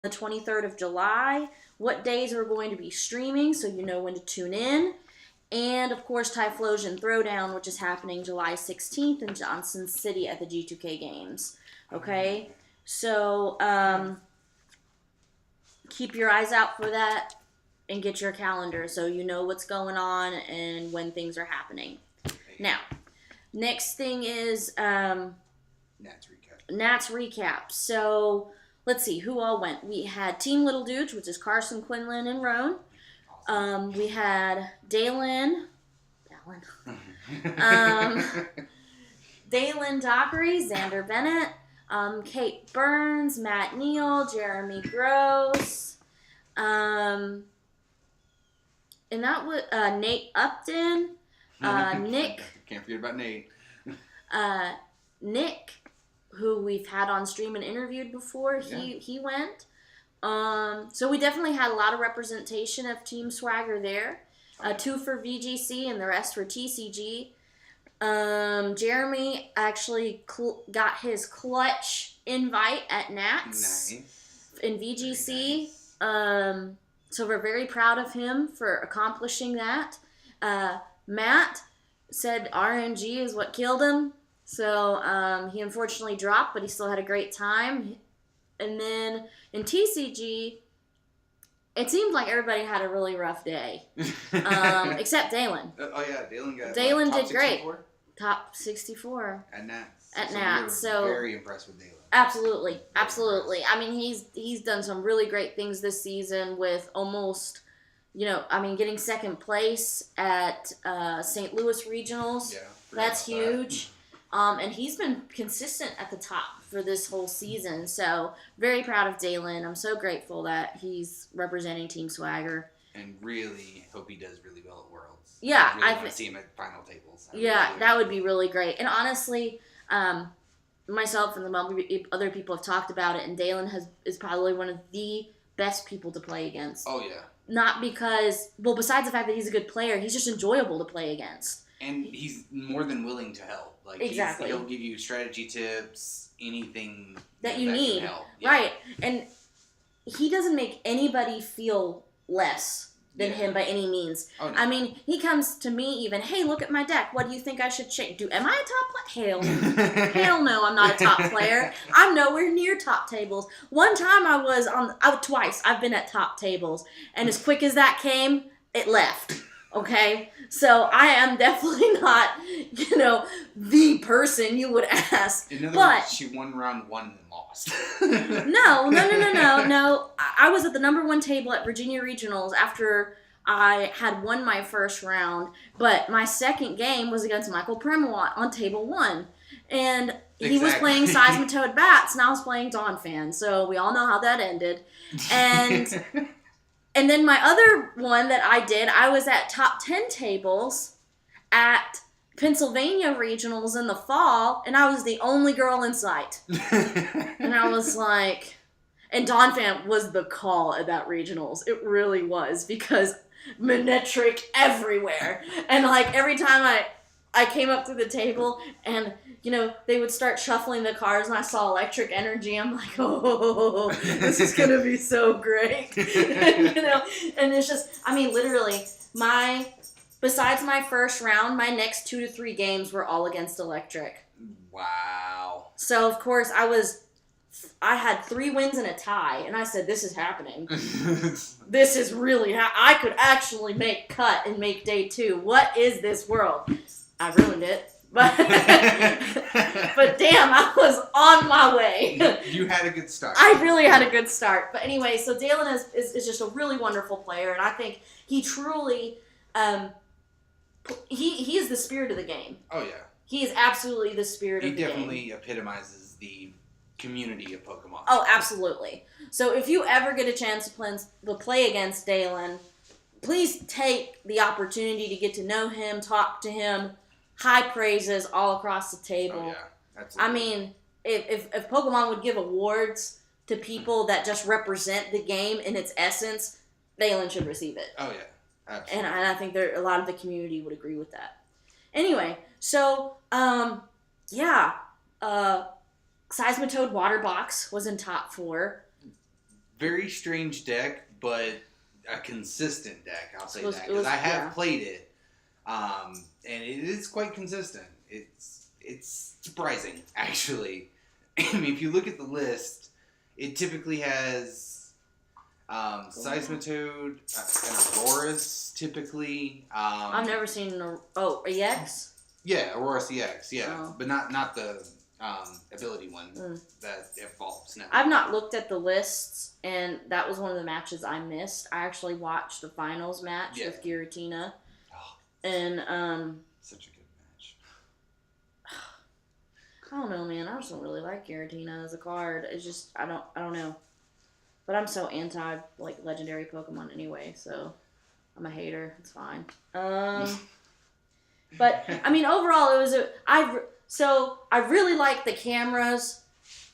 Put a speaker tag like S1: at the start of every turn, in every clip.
S1: the 23rd of July, what days we're going to be streaming so you know when to tune in. And of course, Typhlosion Throwdown, which is happening July 16th in Johnson City at the G2K Games. Okay? So, keep your eyes out for that and get your calendar so you know what's going on and when things are happening. Now, next thing is Nats recap. So, let's see who all went. We had Team Little Dudes, which is Carson, Quinlan, and Roan. We had Dalen Dockery, Xander Bennett, Kate Burns, Matt Neal, Jeremy Gross, and that was Nate Upton, Nick.
S2: Can't forget about Nate.
S1: Nick, who we've had on stream and interviewed before, he went. So we definitely had a lot of representation of Team Swagger there. 2 for VGC and the rest for TCG. Jeremy actually got his clutch invite at Nats in VGC. Nice. So we're very proud of him for accomplishing that. Matt said RNG is what killed him. So he unfortunately dropped, but he still had a great time. And then in TCG, it seemed like everybody had a really rough day, except Dalen.
S2: Oh yeah,
S1: Dalen did
S2: 64?
S1: Great. Top 64
S2: at Nats.
S1: At Nats, so
S2: very impressed with Dalen.
S1: Absolutely. I mean, he's done some really great things this season with almost, getting second place at St. Louis Regionals.
S2: Yeah,
S1: that's huge. And he's been consistent at the top for this whole season. So, very proud of Dalen. I'm so grateful that he's representing Team Swagger.
S2: And really hope he does really well at Worlds.
S1: Yeah.
S2: I want to see him at final tables.
S1: That would be really great. And honestly, myself and the other people have talked about it, and Dalen is probably one of the best people to play against.
S2: Oh, yeah.
S1: Not because, besides the fact that he's a good player, he's just enjoyable to play against.
S2: And he's more than willing to help.
S1: Exactly.
S2: He'll give you strategy tips, anything
S1: that you need.
S2: Can help.
S1: Yeah. Right. And he doesn't make anybody feel less than him by any means. Oh, no. I mean, he comes to me even, hey, look at my deck. What do you think I should change? Am I a top player? Hell no. Hell no, I'm not a top player. I'm nowhere near top tables. One time twice I've been at top tables. And as quick as that came, it left. Okay, so I am definitely not, the person you would ask.
S2: In other words, she won round 1 and lost.
S1: No. I was at the number 1 table at Virginia Regionals after I had won my first round, but my second game was against Michael Premawat on table 1. And he was playing Seismitoad Bats, and I was playing Donphan, so we all know how that ended. And... And then my other one that I was at top 10 tables at Pennsylvania Regionals in the fall, and I was the only girl in sight. And I was like, and Donphan was the call at that Regionals. It really was, because Manectric everywhere. And every time I came up to the table and, they would start shuffling the cards and I saw Electric Energy. I'm like, oh, this is going to be so great. And it's just, literally, besides my first round, my next 2 to 3 games were all against Electric.
S2: Wow.
S1: So, of course, I had 3 wins and a tie, and I said, this is happening. This is really, I could actually make cut and make day 2. What is this world? I ruined it. But damn, I was on my way.
S2: You had a good start.
S1: I really had a good start. But anyway, so Dalen is just a really wonderful player, and I think he truly, he is the spirit of the game.
S2: Oh, yeah.
S1: He is absolutely the spirit of the game.
S2: He definitely epitomizes the community of Pokemon.
S1: Oh, absolutely. So if you ever get a chance to play against Dalen, please take the opportunity to get to know him, talk to him. High praises all across the table.
S2: Oh, yeah. Absolutely.
S1: If Pokemon would give awards to people that just represent the game in its essence, Dalen should receive it.
S2: Oh, yeah. Absolutely.
S1: And I think a lot of the community would agree with that. Anyway, so, Seismitoad Water Box was in top 4.
S2: very strange deck, but a consistent deck. I'll say that
S1: It was,
S2: because I have played it, and it is quite consistent. It's surprising, actually. I mean, if you look at the list, it typically has Seismitoad, and Aurorus, typically.
S1: I've never seen a EX?
S2: Yeah, Aurorus EX, yeah.
S1: Oh.
S2: But not the ability one that evolves now.
S1: I've not looked at the lists, and that was one of the matches I missed. I actually watched the finals match with Giratina.
S2: Oh,
S1: and,
S2: such a good match.
S1: I don't know, man. I just don't really like Giratina as a card. It's just, I don't know. But I'm so anti, like, legendary Pokemon anyway, so I'm a hater. It's fine. But, I mean, overall, it was I really liked the cameras,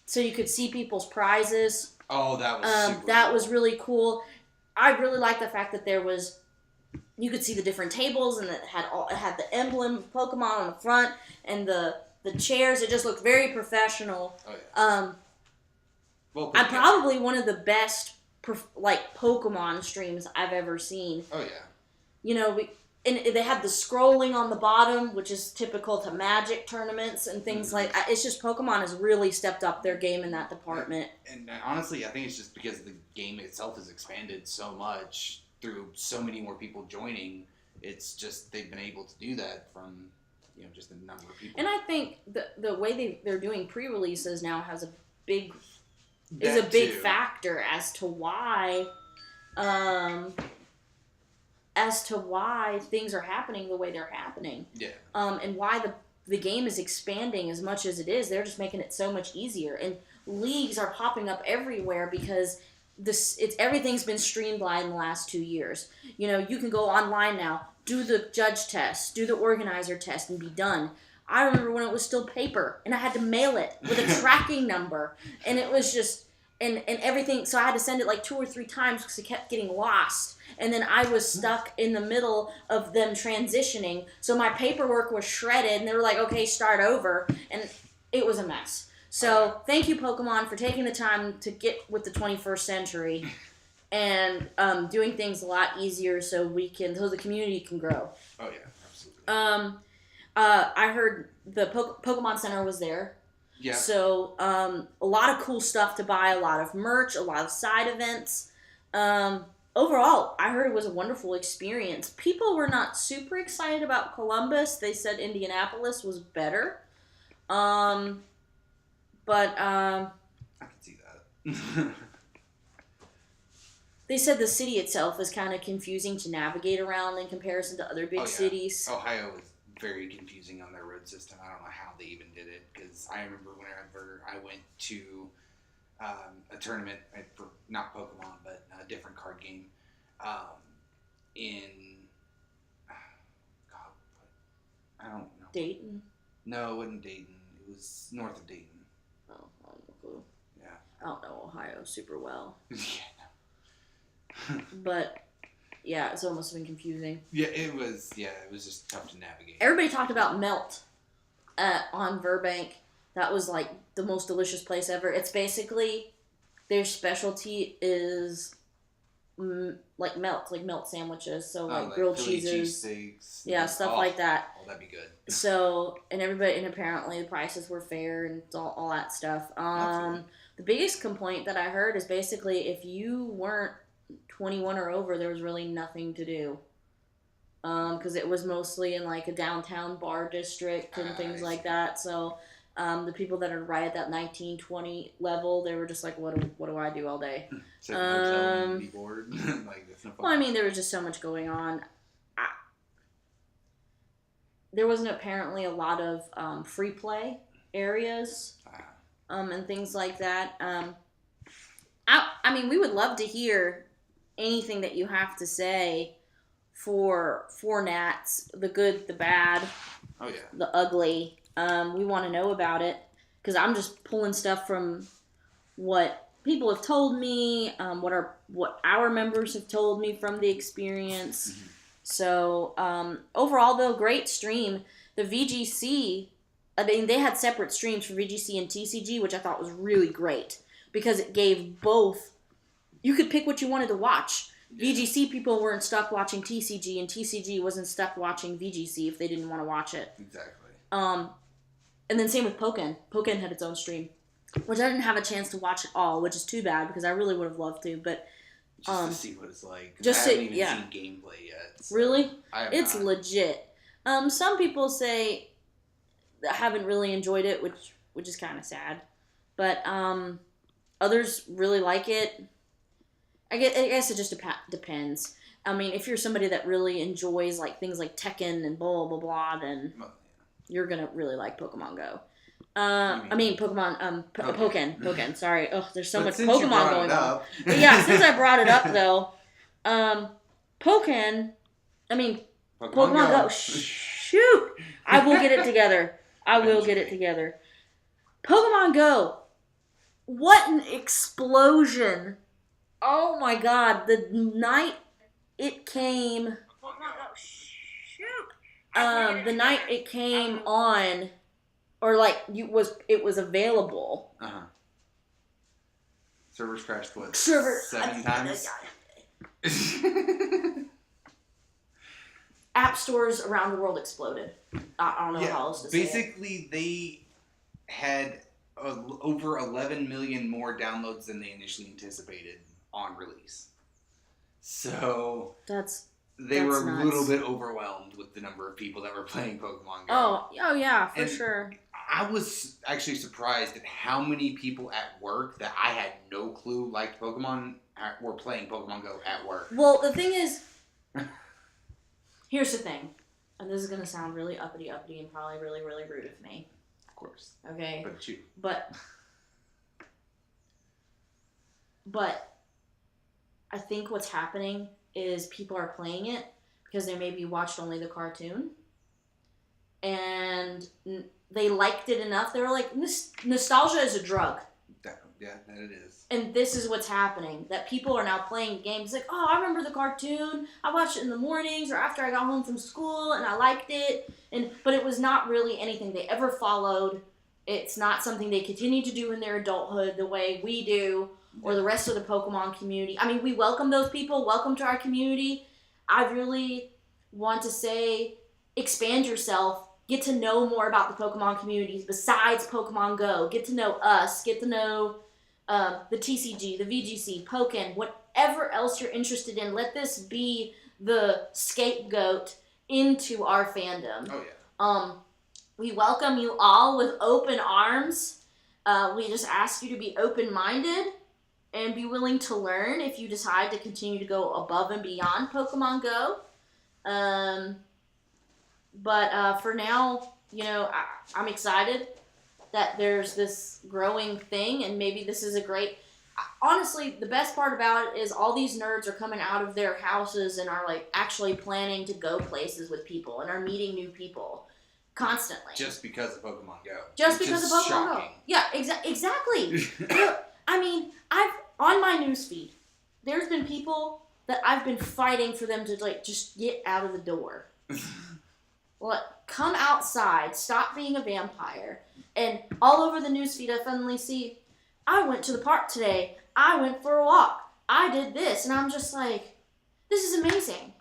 S1: so you could see people's prizes.
S2: Oh, that was super
S1: that was really cool. I really liked the fact that you could see the different tables, and it had the emblem of Pokemon on the front, and the chairs. It just looked very professional.
S2: Oh, yeah.
S1: I'm probably one of the best Pokemon streams I've ever seen.
S2: Oh yeah.
S1: You know, and they had the scrolling on the bottom, which is typical to Magic tournaments and things like that. It's just Pokemon has really stepped up their game in that department.
S2: And honestly, I think it's just because the game itself has expanded so much through so many more people joining. It's just they've been able to do that from just the number of people.
S1: And I think the way they're doing pre-releases now has a big factor as to why things are happening the way they're happening. Yeah. And why the game is expanding as much as it is. They're just making it so much easier. And leagues are popping up everywhere because everything's been streamlined in the last 2 years. You know, you can go online now, do the judge test, do the organizer test, and be done. I remember when it was still paper, and I had to mail it with a tracking number, and it was just and everything. So I had to send it like 2 or 3 times because it kept getting lost. And then I was stuck in the middle of them transitioning. So my paperwork was shredded, and they were like, okay, start over. And it was a mess. So thank you, Pokemon, for taking the time to get with the 21st century and doing things a lot easier so the community can grow.
S2: Oh, yeah, absolutely.
S1: I heard the Pokemon Center was there. Yeah. So a lot of cool stuff to buy, a lot of merch, a lot of side events. Overall, I heard it was a wonderful experience. People were not super excited about Columbus. They said Indianapolis was better. But
S2: I can see that.
S1: They said the city itself is kind of confusing to navigate around in comparison to other big cities.
S2: Ohio is very confusing on their road system. I don't know how they even did it, because I remember whenever I went to a tournament for not Pokemon but a different card game in I don't know.
S1: Dayton?
S2: No, it wasn't Dayton. It was north of Dayton.
S1: Oh, I have no clue.
S2: Yeah.
S1: I don't know Ohio super well.
S2: Yeah.
S1: But yeah, so it must have been confusing.
S2: Yeah, it was just tough to navigate.
S1: Everybody talked about Melt on Burbank. That was like the most delicious place ever. It's basically their specialty is like melt sandwiches. So like grilled cheeses, cheesesteaks, stuff like that.
S2: Oh, that'd be good.
S1: So and apparently the prices were fair and all that stuff. The biggest complaint that I heard is basically if you weren't 21 or over, there was really nothing to do. Because it was mostly in like a downtown bar district and things like that. So the people that are right at that 19, 20 level, they were just like, what do I do all day?
S2: Sit in a hotel and be bored? Like, that's no fun.
S1: Well, I mean, there was just so much going on. There wasn't apparently a lot of free play areas and things like that. I mean, we would love to hear anything that you have to say for Nats, the good, the bad, the ugly. We want to know about it because I'm just pulling stuff from what people have told me, what our members have told me from the experience. Mm-hmm. So overall, though, great stream. The VGC, I mean, they had separate streams for VGC and TCG, which I thought was really great because it gave both you could pick what you wanted to watch.
S2: Yeah.
S1: VGC people weren't stuck watching TCG, and TCG wasn't stuck watching VGC if they didn't want to watch it.
S2: Exactly.
S1: And then same with Pokken. Pokken had its own stream, which I didn't have a chance to watch at all, which is too bad because I really would have loved to. But
S2: just to see what it's like.
S1: Just
S2: I haven't even seen gameplay yet. So
S1: really,
S2: it's
S1: not. Legit. Some people say that haven't really enjoyed it, which is kind of sad. But others really like it. I guess it just depends. I mean, if you're somebody that really enjoys like things like Tekken and blah blah blah, then you're gonna really like Pokemon Go. Pokken. Sorry. Oh, there's so much Pokemon going on. But yeah, since I brought it up though, Pokemon Go. Shoot, I will get it together. Pokemon Go. What an explosion! Oh my god, the night it came. The night it came on, or like it was available.
S2: Servers crashed 7 times?
S1: App stores around the world exploded. I don't know how else to say it.
S2: Basically, they had over 11 million more downloads than they initially anticipated on release. So they were a little bit overwhelmed with the number of people that were playing Pokemon Go.
S1: Oh yeah, for sure.
S2: I was actually surprised at how many people at work that I had no clue liked Pokemon were playing Pokemon Go at work.
S1: Well, the thing is, here's the thing, and this is going to sound really uppity and probably really, really rude of me.
S2: Of course.
S1: Okay?
S2: But
S1: I think what's happening is people are playing it because they maybe watched only the cartoon, and they liked it enough. They were like, nostalgia is a drug.
S2: That it is.
S1: And this is what's happening. That people are now playing games like, oh, I remember the cartoon. I watched it in the mornings or after I got home from school, and I liked it. But it was not really anything they ever followed. It's not something they continue to do in their adulthood the way we do or the rest of the Pokemon community. I mean, we welcome those people. Welcome to our community. I really want to say, expand yourself. Get to know more about the Pokemon communities besides Pokemon Go. Get to know us. Get to know the TCG, the VGC, Pokken, whatever else you're interested in. Let this be the scapegoat into our fandom.
S2: Oh, yeah.
S1: We welcome you all with open arms. We just ask you to be open-minded and be willing to learn if you decide to continue to go above and beyond Pokemon Go. But for now, I'm excited that there's this growing thing, and maybe this is a great... Honestly, the best part about it is all these nerds are coming out of their houses and are like actually planning to go places with people and are meeting new people constantly.
S2: Just because of Pokemon Go.
S1: Just because of Pokemon Go. Yeah, exactly. I mean, on my newsfeed, there's been people that I've been fighting for them to just get out of the door. Come outside, stop being a vampire. And all over the newsfeed, I suddenly see, I went to the park today. I went for a walk. I did this. And I'm just like, this is amazing.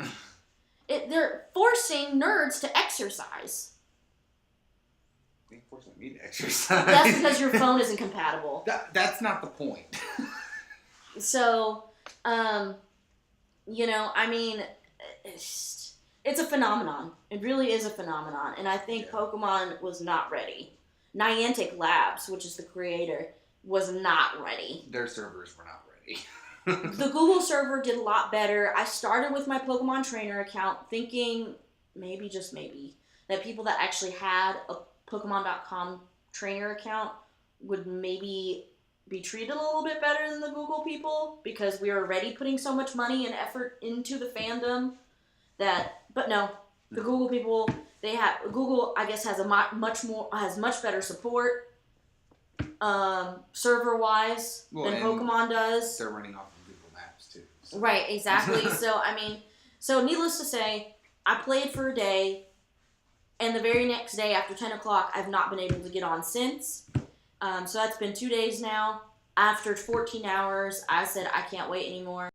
S1: They're forcing nerds to exercise.
S2: They're forcing me to exercise.
S1: That's because your phone isn't compatible.
S2: That's not the point.
S1: So, I mean, it's a phenomenon. It really is a phenomenon. And I think Pokemon was not ready. Niantic Labs, which is the creator, was not ready.
S2: Their servers were not ready.
S1: The Google server did a lot better. I started with my Pokemon Trainer account thinking, maybe, just maybe, that people that actually had a Pokemon.com trainer account would maybe be treated a little bit better than the Google people because we are already putting so much money and effort into the fandom but no, the Google people, Google, I guess, has much better support, server-wise than Pokemon does.
S2: They're running off of Google Maps, too. So.
S1: Right, exactly. So needless to say, I played for a day, and the very next day after 10 o'clock, I've not been able to get on since. So that's been 2 days now. After 14 hours, I said, I can't wait anymore.